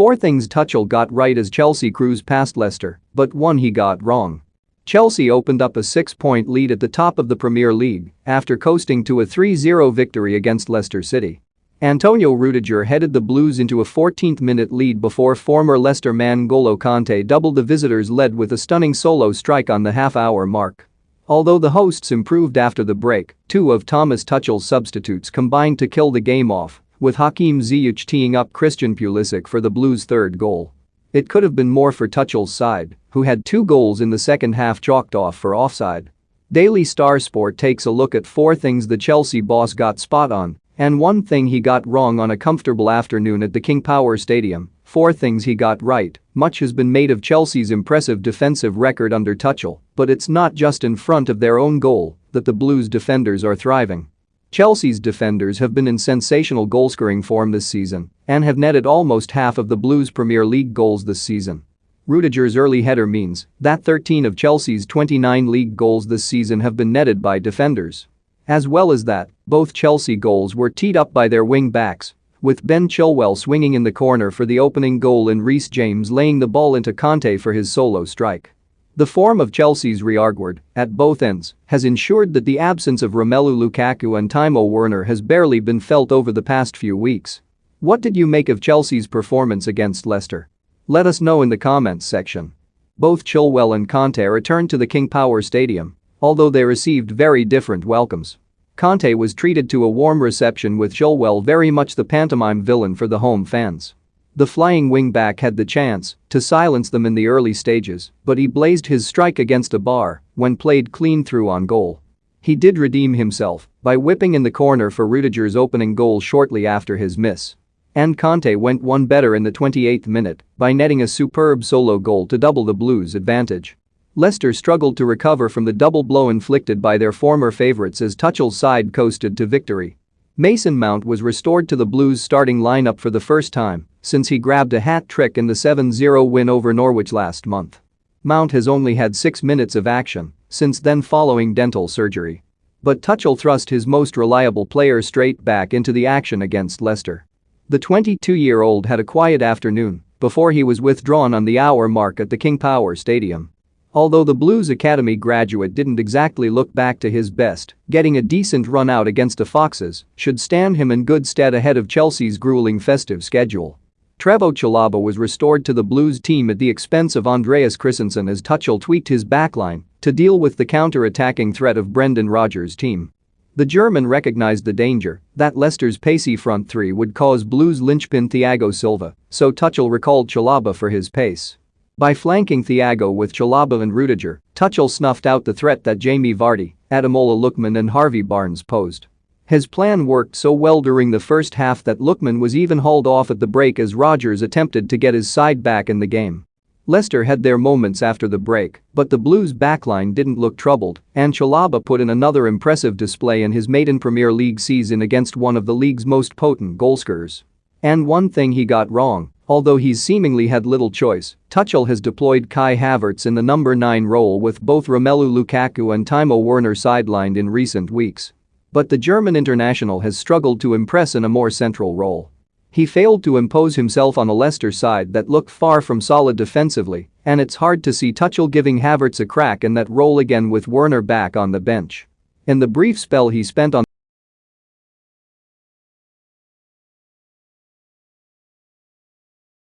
4 things Tuchel got right as Chelsea cruise past Leicester, but 1 he got wrong. Chelsea opened up a 6-point lead at the top of the Premier League after coasting to a 3-0 victory against Leicester City. Antonio Rudiger headed the Blues into a 14th-minute lead before former Leicester man N'Golo Kanté doubled the visitors' lead with a stunning solo strike on the half-hour mark. Although the hosts improved after the break, 2 of Thomas Tuchel's substitutes combined to kill the game off, with Hakim Ziyech teeing up Christian Pulisic for the Blues' 3rd goal. It could have been more for Tuchel's side, who had 2 goals in the second half chalked off for offside. Daily Star Sport takes a look at 4 things the Chelsea boss got spot on and 1 thing he got wrong on a comfortable afternoon at the King Power Stadium. 4 things he got right. Much has been made of Chelsea's impressive defensive record under Tuchel, but it's not just in front of their own goal that the Blues defenders are thriving. Chelsea's defenders have been in sensational goalscoring form this season and have netted almost half of the Blues' Premier League goals this season. Rudiger's early header means that 13 of Chelsea's 29 league goals this season have been netted by defenders. As well as that, both Chelsea goals were teed up by their wing-backs, with Ben Chilwell swinging in the corner for the opening goal and Reece James laying the ball into Kanté for his solo strike. The form of Chelsea's rearguard, at both ends, has ensured that the absence of Romelu Lukaku and Timo Werner has barely been felt over the past few weeks. What did you make of Chelsea's performance against Leicester? Let us know in the comments section. Both Chilwell and Kanté returned to the King Power Stadium, although they received very different welcomes. Kanté was treated to a warm reception with Chilwell very much the pantomime villain for the home fans. The flying wing-back had the chance to silence them in the early stages, but he blazed his strike against a bar when played clean through on goal. He did redeem himself by whipping in the corner for Rudiger's opening goal shortly after his miss. And Kanté went one better in the 28th minute by netting a superb solo goal to double the Blues' advantage. Leicester struggled to recover from the double blow inflicted by their former favourites as Tuchel's side coasted to victory. Mason Mount was restored to the Blues' starting lineup for the first time since he grabbed a hat-trick in the 7-0 win over Norwich last month. Mount has only had 6 minutes of action since then following dental surgery. But Tuchel thrust his most reliable player straight back into the action against Leicester. The 22-year-old had a quiet afternoon before he was withdrawn on the hour mark at the King Power Stadium. Although the Blues Academy graduate didn't exactly look back to his best, getting a decent run out against the Foxes should stand him in good stead ahead of Chelsea's grueling festive schedule. Trevoh Chalobah was restored to the Blues team at the expense of Andreas Christensen as Tuchel tweaked his backline to deal with the counter-attacking threat of Brendan Rodgers' team. The German recognized the danger that Leicester's pacey front three would cause Blues linchpin Thiago Silva, so Tuchel recalled Chalobah for his pace. By flanking Thiago with Chalobah and Rudiger, Tuchel snuffed out the threat that Jamie Vardy, Ademola Lookman and Harvey Barnes posed. His plan worked so well during the first half that Lookman was even hauled off at the break as Rodgers attempted to get his side back in the game. Leicester had their moments after the break, but the Blues' backline didn't look troubled, and Chalobah put in another impressive display in his maiden Premier League season against one of the league's most potent goalscorers. And one thing he got wrong, although he's seemingly had little choice, Tuchel has deployed Kai Havertz in the number 9 role with both Romelu Lukaku and Timo Werner sidelined in recent weeks. But the German international has struggled to impress in a more central role. He failed to impose himself on a Leicester side that looked far from solid defensively, and it's hard to see Tuchel giving Havertz a crack in that role again with Werner back on the bench. In the brief spell he spent on